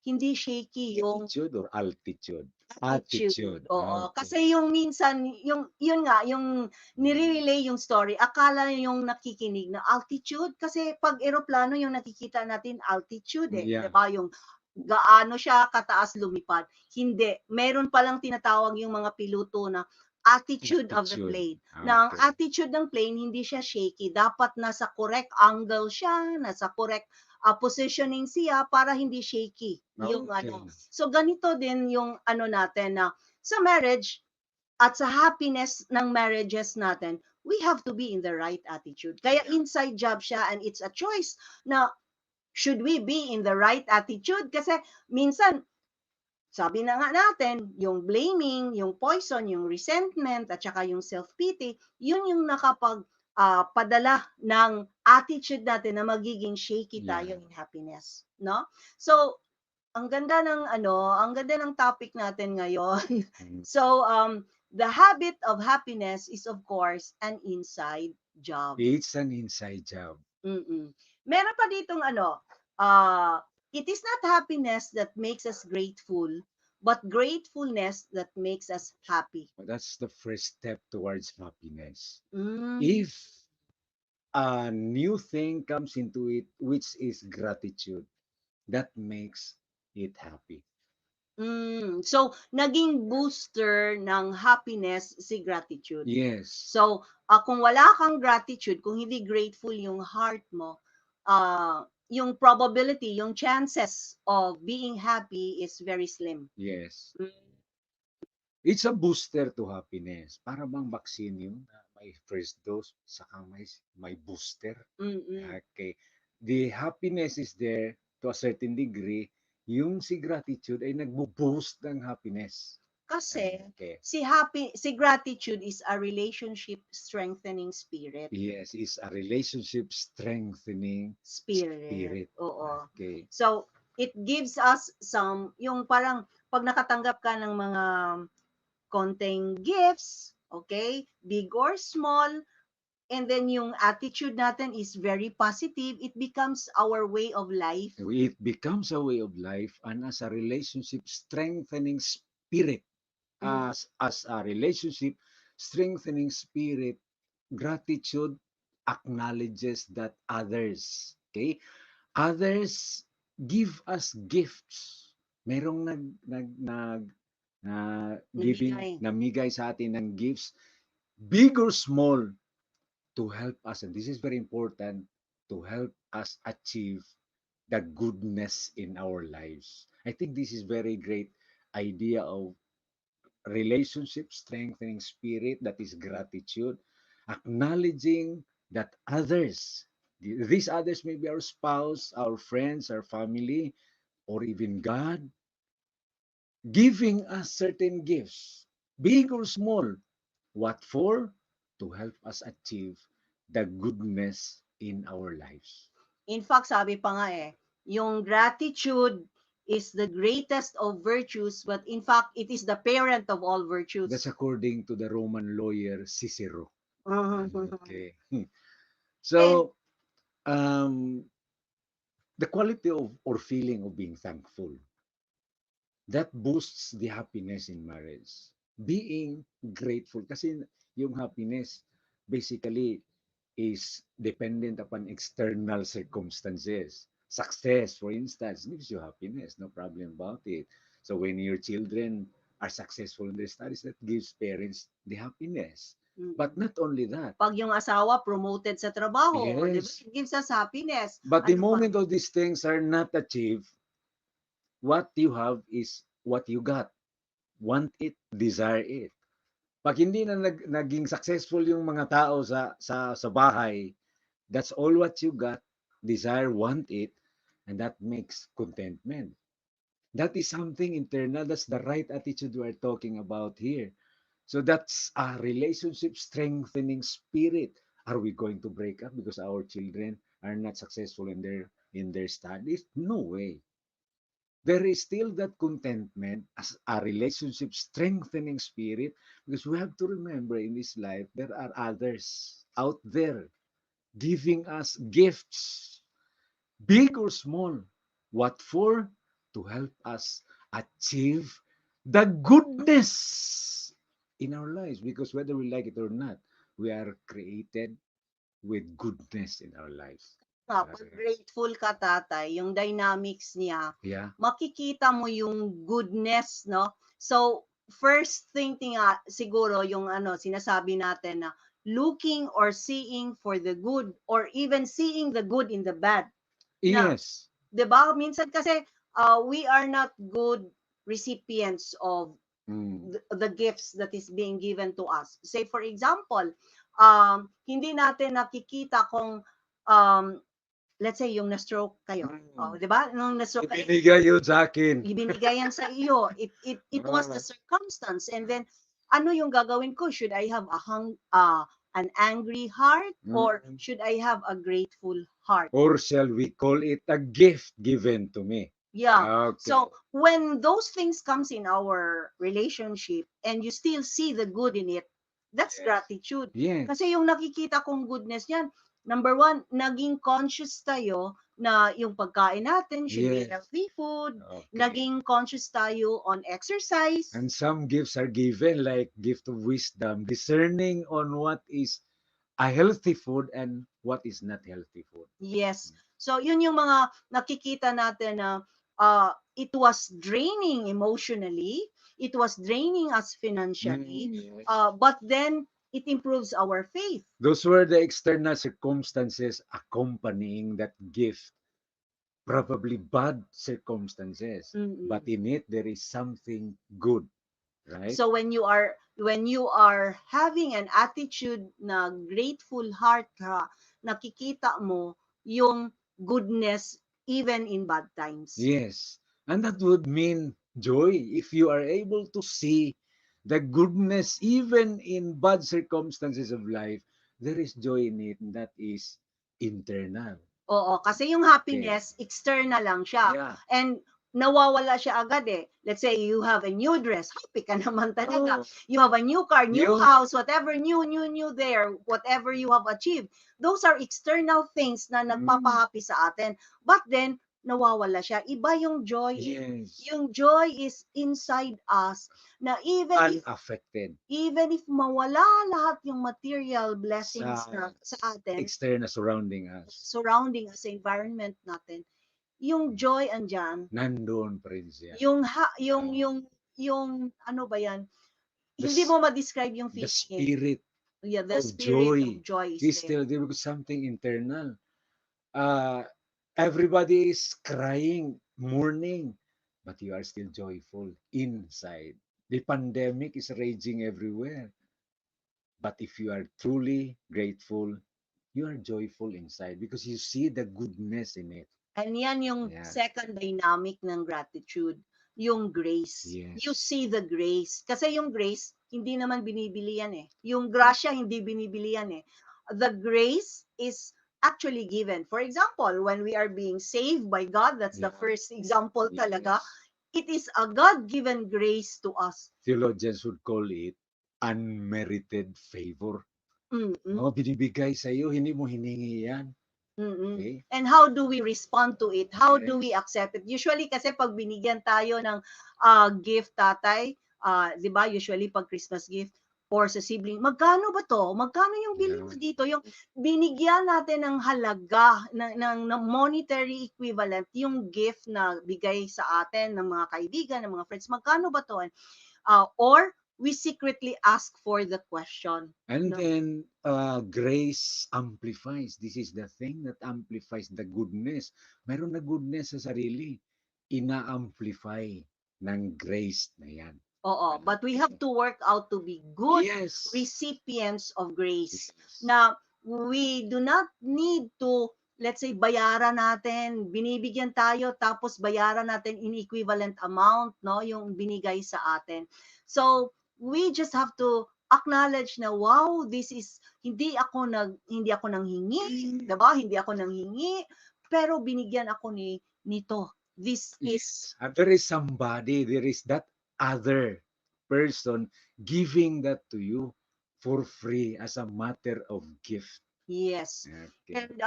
hindi shaky yung Attitude or altitude? attitude. Attitude. Oo, Okay. kasi yung minsan yun nga yung nire-relay yung story, akala yung nakikinig na altitude kasi 'pag eroplano yung nakikita natin altitude, eh, 'di Yeah. ba, yung gaano siya kataas lumipad. Hindi, meron palang tinatawag yung mga piloto na attitude of the Attitude. plane, na ang Okay. attitude ng plane hindi siya shaky, dapat nasa correct angle siya, nasa correct, positioning siya para hindi shaky yung Okay. ano. So ganito din yung ano natin na sa marriage at sa happiness ng marriages natin, we have to be in the right attitude. Kaya inside job siya and it's a choice na should we be in the right attitude? Kasi minsan, sabi na nga natin, yung blaming, yung poison, yung resentment, at saka yung self-pity, yun yung padala ng attitude natin na magiging shaky tayo Yeah. in happiness. No? So, ang ganda ng topic natin ngayon. Mm. So, the habit of happiness is of course an inside job. It's an inside job. Mm-mm. Meron pa ditong ano, uh, it is not happiness that makes us grateful, but gratefulness that makes us happy. That's the first step towards happiness. Mm. If a new thing comes into it, which is gratitude, that makes it happy. So, naging booster ng happiness si gratitude. Yes. So, kung wala kang gratitude, kung hindi grateful yung heart mo, yung probability, yung chances of being happy is very slim. Yes. Mm. It's a booster to happiness. Para bang vaccine yun na may first dose, saka may booster. Mm-mm. Okay. The happiness is there to a certain degree. Yung si gratitude ay nagbo-boost ng happiness. Kasi Okay. si gratitude is a relationship strengthening spirit. Yes, it's a relationship strengthening Spirit. spirit. Oo. Okay. So, it gives us yung parang pag nakatanggap ka ng mga konting gifts, okay, big or small, and then yung attitude natin is very positive, it becomes our way of life. It becomes a way of life and as a relationship strengthening spirit. Mm. As a relationship strengthening spirit, gratitude acknowledges that others give us gifts. Merong na giving, Nagbigay. namigay sa atin ng gifts, big or small, to help us, and this is very important, to help us achieve the goodness in our lives. I think this is very great idea of relationship strengthening spirit, that is gratitude, acknowledging that others, these others may be our spouse, our friends, our family, or even God, giving us certain gifts, big or small. What for? To help us achieve the goodness in our lives. In fact, sabi pa nga yung gratitude is the greatest of virtues, but in fact, it is the parent of all That's virtues. according to the Roman lawyer Cicero. Mhm. Okay. And So, um, the quality of or feeling of being thankful, that boosts the happiness in marriage. Being grateful, kasi yung happiness basically is dependent upon external circumstances. Success, for instance, gives you happiness, no problem about it. So when your children are successful in their studies, that gives parents the happiness. But not only that, pag yung asawa promoted sa trabaho, di ba? yes, It gives us happiness. but the Ano pa? moment all these things are not achieved, what you have is what you got. Want it, desire it. Pag hindi na naging successful yung mga tao sa bahay, that's all what you got, desire, want it, and that makes contentment. That is something internal. That's the right attitude we're talking about here. So that's a relationship strengthening spirit. Are we going to break up because our children are not successful in their studies? No way. There is still that contentment as a relationship strengthening spirit, because we have to remember in this life there are others out there giving us gifts, big or small. What for? To help us achieve the goodness in our lives, because whether we like it or not, we are created with goodness in our lives. Pag grateful ka, tatay, yung dynamics niya, Yeah. makikita mo yung goodness, no? So, first thing nga, siguro, yung sinasabi natin na looking or seeing for the good or even seeing the good in the bad. Na, Yes. 'di ba? Minsan kasi we are not good recipients of Mm. the gifts that is being given to us. Say for example, hindi natin nakikita kung um, let's say yung na-stroke kayo. Oh, 'di ba? Nung na-stroke kayo, Ibinigay yun sa akin. ibinigay yan sa iyo. It was the circumstance. And then ano yung gagawin ko? Should I have an angry heart or Mm. should I have a grateful heart? Or shall we call it a gift given to me? Yeah. Okay. So when those things comes in our relationship and you still see the good in it, that's Yes. gratitude. Yes. Kasi yung nakikita kong goodness niyan, number one, naging conscious tayo na yung pagkain natin should be Yes. healthy food. Okay. Naging conscious tayo on exercise. And some gifts are given, like gift of wisdom, discerning on what is a healthy food and what is not healthy food. Yes. So yun yung mga nakikita natin na it was draining emotionally, it was draining us financially, Yes. but then it improves our faith. Those were the external circumstances accompanying that gift, probably bad circumstances, Mm-mm. but in it there is something good, right? So when you are having an attitude na grateful heart ka, nakikita mo yung goodness even in bad times. Yes. And that would mean joy. If you are able to see the goodness even in bad circumstances of life, there is joy in it, and that is internal. Oo, kasi yung Okay. happiness, external lang siya. Yeah. And nawawala siya agad eh. Let's say you have a new dress, happy ka naman talaga. Oh, You have a new car, new yung house, whatever new there, whatever you have achieved. Those are external things na mm, nagpapahappy sa atin. But then, nawawala siya. Iba yung joy eh. yes, Yung joy is inside us na unaffected even if mawala lahat yung material blessings sa na sa atin, external surrounding us. surrounding us, sa environment natin, yung joy andyan, Nandoon pa rin siya. yung Oh, yung ano ba yan, the, hindi mo ma-describe yung the feeling eh. spirit Yeah, the of spirit of joy joy is is there. still there because something internal. Uh, everybody is crying, mourning, but you are still joyful inside. The pandemic is raging everywhere, but if you are truly grateful, you are joyful inside because you see the goodness in it. And yan yung Yeah. second dynamic ng gratitude, yung grace. You Yes. see the grace. Kasi yung grace, hindi naman binibili yan eh. Yung grasya, hindi binibili yan eh. The grace is actually given. For example, when we are being saved by God, that's the Yeah. first example talaga, Yes. it is a God-given grace to us. Theologians would call it unmerited favor. Mm-mm. Oh, binibigay sa iyo, hindi mo hiningi yan. Mm. Okay? And how do we respond to it? How do we Yes. accept it? Usually kasi pag binigyan tayo ng gift tatay, 'di ba? Usually pag Christmas gift or sa sibling, magkano ba to? Magkano yung bili mo Yeah. dito? Yung binigyan natin ng halaga ng monetary equivalent yung gift na bigay sa atin ng mga kaibigan, ng mga friends. Magkano ba to? Or we secretly ask for the question. And No? then grace amplifies. This is the thing that amplifies the goodness. Mayroon na goodness sa sarili. Ina-amplify ng grace na yan. Oo, Ano? but we have to work out to be good Yes. recipients of grace. Yes. Na we do not need to, let's say, bayaran natin, binibigyan tayo, tapos bayaran natin in equivalent amount, no, yung binigay sa atin. So, we just have to acknowledge na, wow, this is, hindi ako nanghingi, diba? Hindi ako nanghingi, pero binigyan ako nito. This is, Yes. There is somebody, there is that other person giving that to you for free as a matter of gift. yes. Okay. And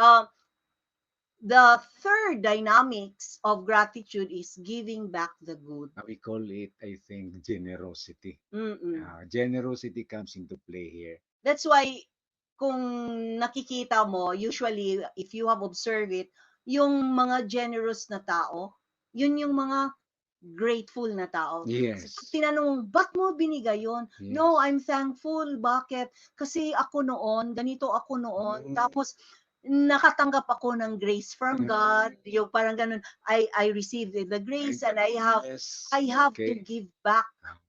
the third dynamics of gratitude is giving back the good. We call it, I think, generosity. Mm-mm. Generosity comes into play here. That's why kung nakikita mo, usually if you have observed it, yung mga generous na tao, yun yung mga grateful na tao. Kasi pag Yes. tinanong, ba't mo binigay yun? No, Yes. I'm thankful. Bakit? Kasi ako noon, ganito ako noon. Mm, Tapos, nakatanggap ako ng grace from God. Yung parang ganun, I received the I grace and got I yes. have to Okay. give back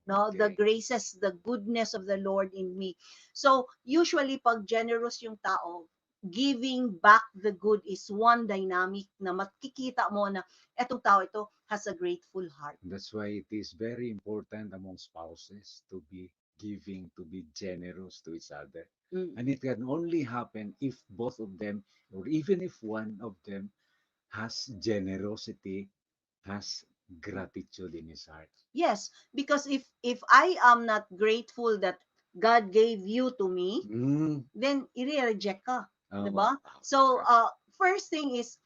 no the Okay. graces, the goodness of the Lord in me. So, usually pag generous yung tao, giving back the good is one dynamic na makikita mo na etong tao ito has a grateful heart. That's why it is very important among spouses to be giving, to be generous to each other. And Mm. it can only happen if both of them, or even if one of them, has generosity, has gratitude in his heart. Yes, because if I am not grateful that God gave you to me, Mm. then i-reject ka, 'di Oh, ba? So, first thing is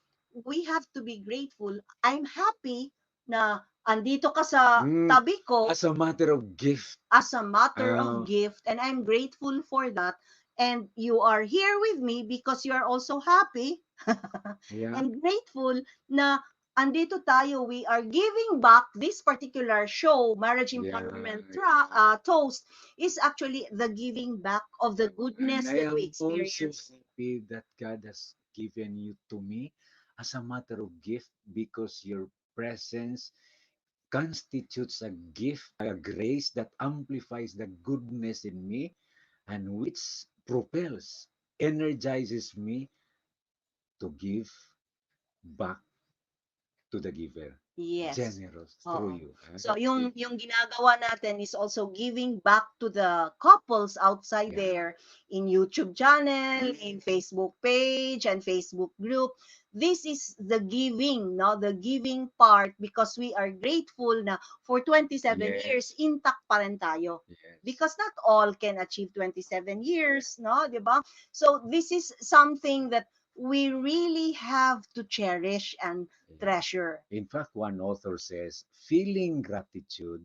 we have to be grateful. I'm happy na andito ka sa mm. tabi ko As a matter of gift. as a matter of Uh, gift, and I'm grateful for that. And you are here with me because you are also happy yeah. and grateful na andito tayo. We are giving back this particular show, Marriage Yeah. Empowerment Toast, is actually the giving back of the And goodness I that we am also experience. happy that God has given you to me as a matter of gift because your presence constitutes a gift, a grace that amplifies the goodness in me and which propels, energizes me to give back to the giver. Yes. Generous through Oo. you. So That's it. yung ginagawa natin is also giving back to the couples outside Yeah. there in YouTube channel, in Facebook page and Facebook group. This is the giving, no? The giving part because we are grateful na for 27 years Yes. intact pa rin tayo. Yes. Because not all can achieve 27 years, no? 'Di ba? So this is something that we really have to cherish and Yeah. treasure. In fact, one author says, feeling gratitude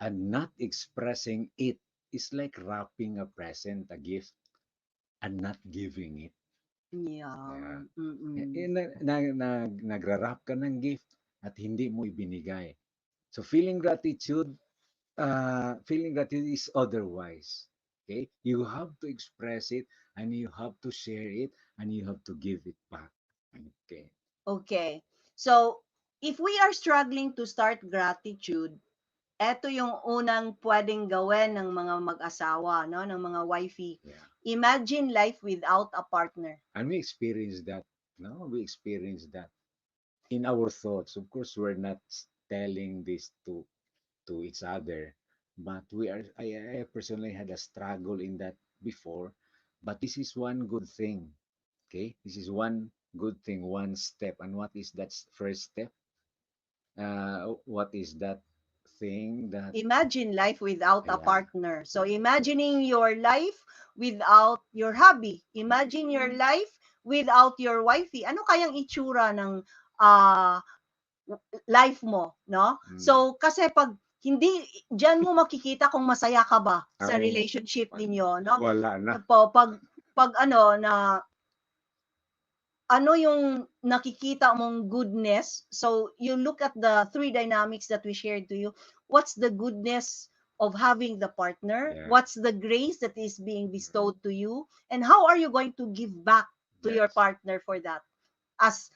and not expressing it is like wrapping a present, a gift, and not giving it. Yeah. Yeah. Mm. Nagra-wrap ka ng gift at hindi mo ibinigay. So feeling gratitude is otherwise. Okay? You have to express it and you have to share it and you have to give it back. Okay. Okay. So, if we are struggling to start gratitude, eto yung unang pwedeng gawin ng mga mag-asawa, no, ng mga wifey. Yeah. Imagine life without a partner. And we experience that. No, we experience that in our thoughts. Of course, we're not telling this to each other, but we are. I personally had a struggle in that before, but this is one good thing. Okay, this is one good thing, one step. And what is that first step? What is that thing that? Imagine life without a Yeah, partner. So, imagining your life without your hubby. Imagine your life without your wifey. Ano kayang itsura ng ah life mo, no? mm. So, kasi pag hindi, diyan mo makikita kung masaya ka ba sa Oo, relationship ninyo, no? wala na. Pag ano, na ano yung nakikita mong goodness, so you look at the three dynamics that we shared to you. What's the goodness of having the partner? Yeah, What's the grace that is being bestowed to you? And how are you going to give back to your yes. partner for that? As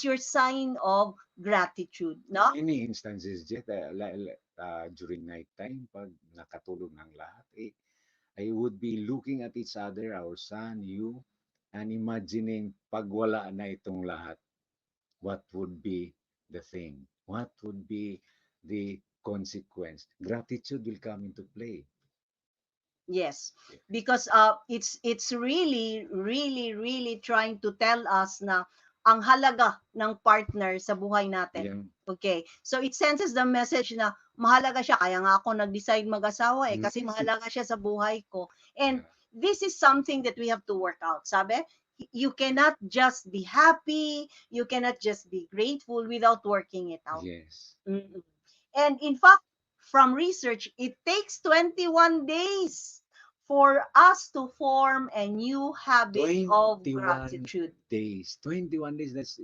your sign of gratitude, no? Many instances, Jet, during night time, pag nakatulog ng lahat, I would be looking at each other, our son, you, and imagining pag wala na itong lahat, what would be the thing? What would be the consequence? Gratitude will come into play. Yes, Yeah. because it's really really trying to tell us na ang halaga ng partner sa buhay natin. Yeah. Okay. So it senses the message na mahalaga siya, kaya nga ako nag-decide mag-asawa Mm. kasi mahalaga siya sa buhay ko. And Yeah. this is something that we have to work out. Sabi, you cannot just be happy, you cannot just be grateful without working it out. Yes. Mm. And in fact, from research, it takes 21 days for us to form a new habit of 21 gratitude. days. 21 days, that's,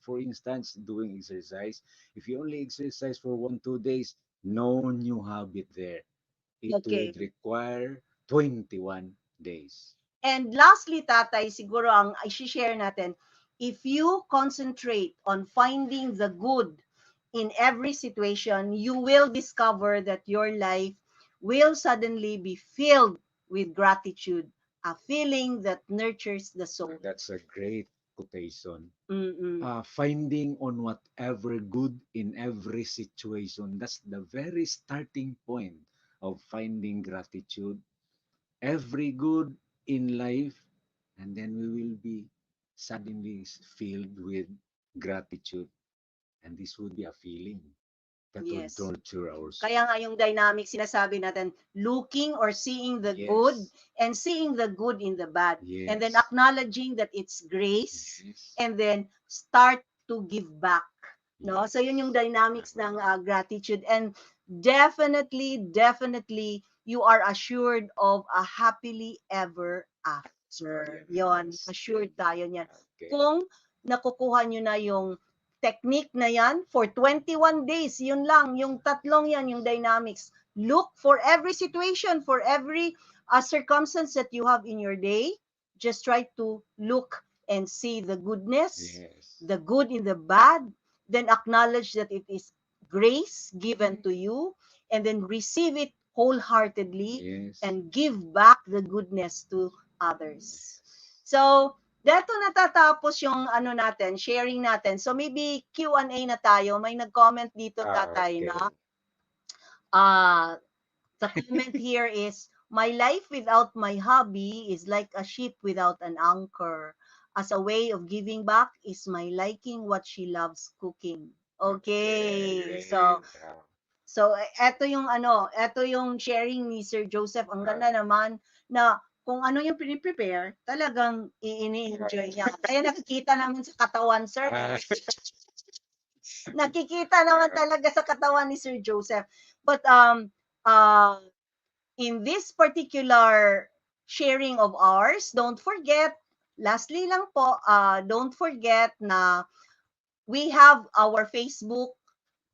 for instance, doing exercise. If you only exercise for 1, 2 days, no new habit there. It Okay. would require 21 days. And lastly, tatay, siguro ang i-share natin, if you concentrate on finding the good in every situation, you will discover that your life will suddenly be filled with gratitude, a feeling that nurtures the soul. That's a great quotation. Mm-mm. Finding on whatever good in every situation. That's the very starting point of finding gratitude. Every good in life, and then we will be suddenly filled with gratitude. And this would be a feeling that would Yes. nurture our soul. Kaya nga yung dynamic, sinasabi natin, looking or seeing the good Yes. and seeing the good in the bad. And then Yes. acknowledging that it's grace Yes. and then start to give back. No? So yun yung Yes. dynamics ng gratitude. And definitely, you are assured of a happily ever after. Yon, Yes. assured tayo niyan. Okay. Kung nakukuha nyo na yung technique na yan for 21 days. Yun lang, yung tatlong yan, yung dynamics. Look for every situation, for every circumstance that you have in your day. Just try to look and see the goodness, Yes. the good in the bad, then acknowledge that it is grace given to you, and then receive it wholeheartedly Yes. and give back the goodness to others. Yes. So, Dito natatapos yung ano natin, sharing natin. So maybe Q&A na tayo. May nag-comment dito tatay na Okay. uh, the comment here is, my life without my hobby is like a ship without an anchor. As a way of giving back is my liking what she loves cooking. Okay. So Okay. Yeah. eto yung ano, eto yung sharing ni Sir Joseph. Ang ganda naman na kung ano yung prepare talagang ini-enjoy niya. Kaya nakikita naman sa katawan, sir. Ah, Nakikita naman talaga sa katawan ni Sir Joseph. But uh, in this particular sharing of ours, don't forget, lastly lang po, don't forget na we have our Facebook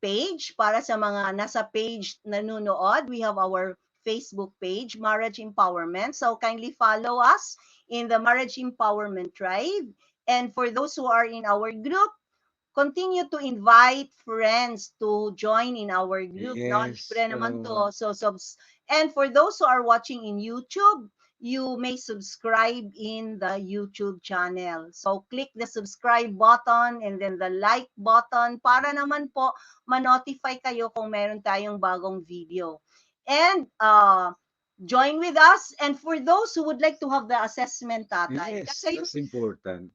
page para sa mga nasa page nanonood. We have our Facebook page, Marriage Empowerment. So kindly follow us in the Marriage Empowerment Tribe. And for those who are in our group, continue to invite friends to join in our group. No, libre yes. naman to. And for those who are watching in YouTube, you may subscribe in the YouTube channel. So click the subscribe button and then the like button para naman po ma-notify kayo kung meron tayong bagong video. And join with us. And for those who would like to have the assessment, tatay, Yes, kasi that's important.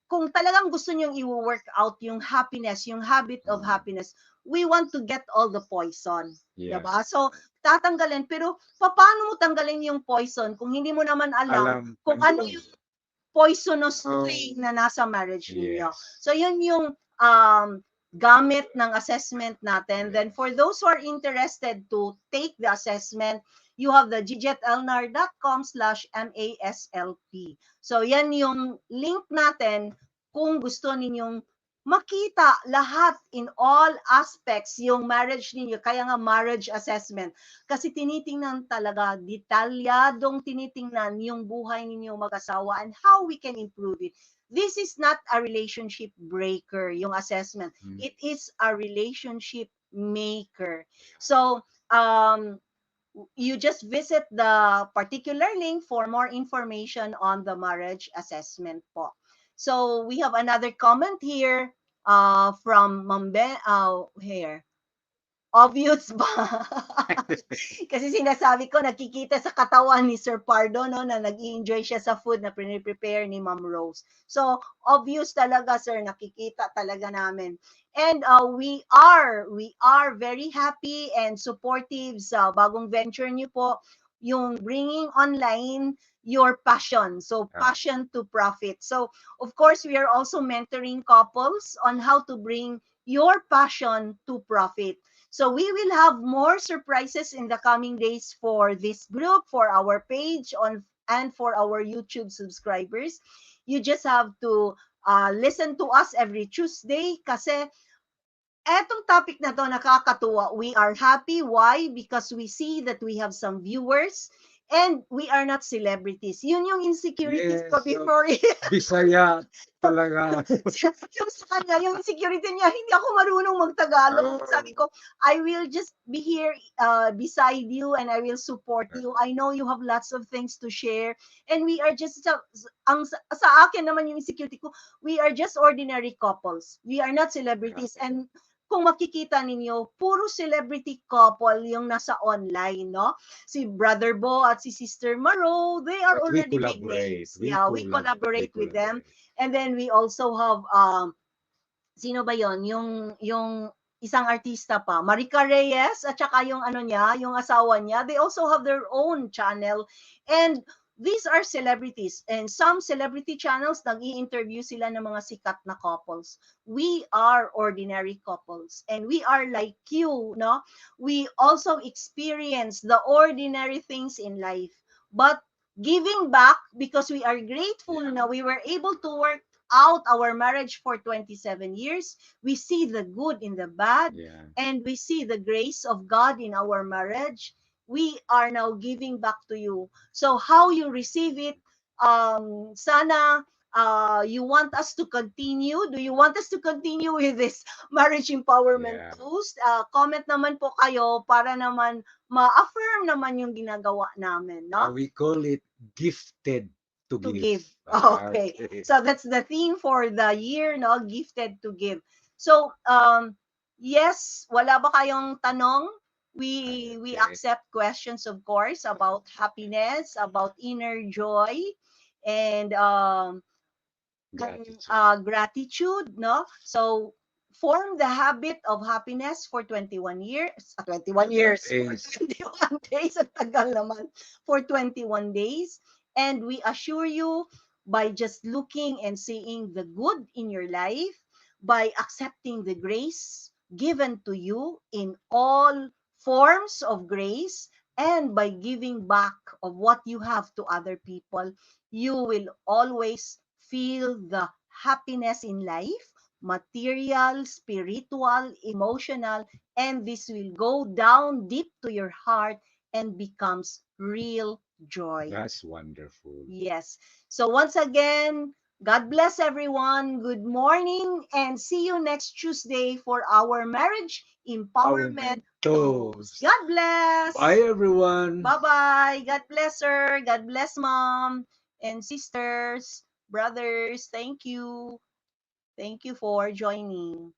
kung talagang gusto niyong i-work out yung happiness, yung habit of Mm. happiness, we want to get all the poison. Yeah. Diba? So, tatanggalin. Pero, paano mo tanggalin yung poison kung hindi mo naman alam Alam kung ano ano? yung poisonous Oh, strain na nasa marriage ninyo. yes. So, yun yung gamit ng assessment natin. Then, Yes. for those who are interested to take the assessment, you have the gjetelnar.com/MASLP. So, yan yung link natin kung gusto ninyong makita lahat in all aspects yung marriage ninyo. Kaya nga marriage assessment. Kasi tinitingnan talaga, detalyadong tinitingnan yung buhay ninyo mag-asawa and how we can improve it. This is not a relationship breaker, yung assessment. Mm. It is a relationship maker. So, you just visit the particular link for more information on the marriage assessment po. So, we have another comment here from Mambe, here. Obvious ba? Kasi sinasabi ko, nakikita sa katawan ni Sir Pardo, no, na nag-enjoy siya sa food na prepare ni Ma'am Rose. So, obvious talaga, sir, nakikita talaga namin. And we are very happy and supportive sa bagong venture niyo po, yung bringing online your passion. So, Ah, passion to profit. So, of course, we are also mentoring couples on how to bring your passion to profit. So we will have more surprises in the coming days for this group, for our page on and for our YouTube subscribers. You just have to listen to us every Tuesday kasi etong topic na to nakakatuwa. We are happy. Why? Because we see that we have some viewers and we are not celebrities. Yun yung insecurities ko yes, before. Bisaya talaga. Yung sa kanya, yung insecurity niya, hindi ako marunong magtagalog. Oh, Sabi ko, I will just be here beside you and I will support you. I know you have lots of things to share. And we are just, sa akin naman yung insecurity ko, we are just ordinary couples. We are not celebrities. And kung makikita ninyo, puro celebrity couple yung nasa online, no? Si Brother Bo at si Sister Maro, they are but we already big collaborate. names. Yeah, we We collaborate with them. collaborate. And then we also have sino ba yon? Yung isang artista pa, Marica Reyes at saka yung ano niya, yung asawa niya, they also have their own channel. And these are celebrities. And some celebrity channels, nag-i-interview sila ng mga sikat na couples. We are ordinary couples. And we are like you, no? We also experience the ordinary things in life. But giving back because we are grateful Yeah. na we were able to work out our marriage for 27 years. We see the good in the bad, Yeah. and we see the grace of God in our marriage. We are now giving back to you. So how you receive it, sana you want us to continue? Do you want us to continue with this marriage empowerment Yeah. post? Comment naman po kayo para naman ma-affirm naman yung ginagawa namin, no? We call it gifted to To give. give. Okay. Okay. So that's the theme for the year, no? Gifted to give. So, yes, wala ba kayong tanong? We Okay. accept questions, of course, about happiness, about inner joy, and Gratitude. gratitude, no? So form the habit of happiness for 21 years, 21 years, for Is 21 days, ang tagal naman, for 21 days. And we assure you, by just looking and seeing the good in your life, by accepting the grace given to you in all forms of grace, and by giving back of what you have to other people, you will always feel the happiness in life, material, spiritual, emotional, and this will go down deep to your heart and becomes real joy. that's wonderful. Yes. So once again, God bless everyone. Good morning and see you next Tuesday for our marriage empowerment Empowerment toast. toast. God bless. Bye, everyone. Bye-bye. God bless her. God bless mom and sisters, brothers. Thank you. Thank you for joining.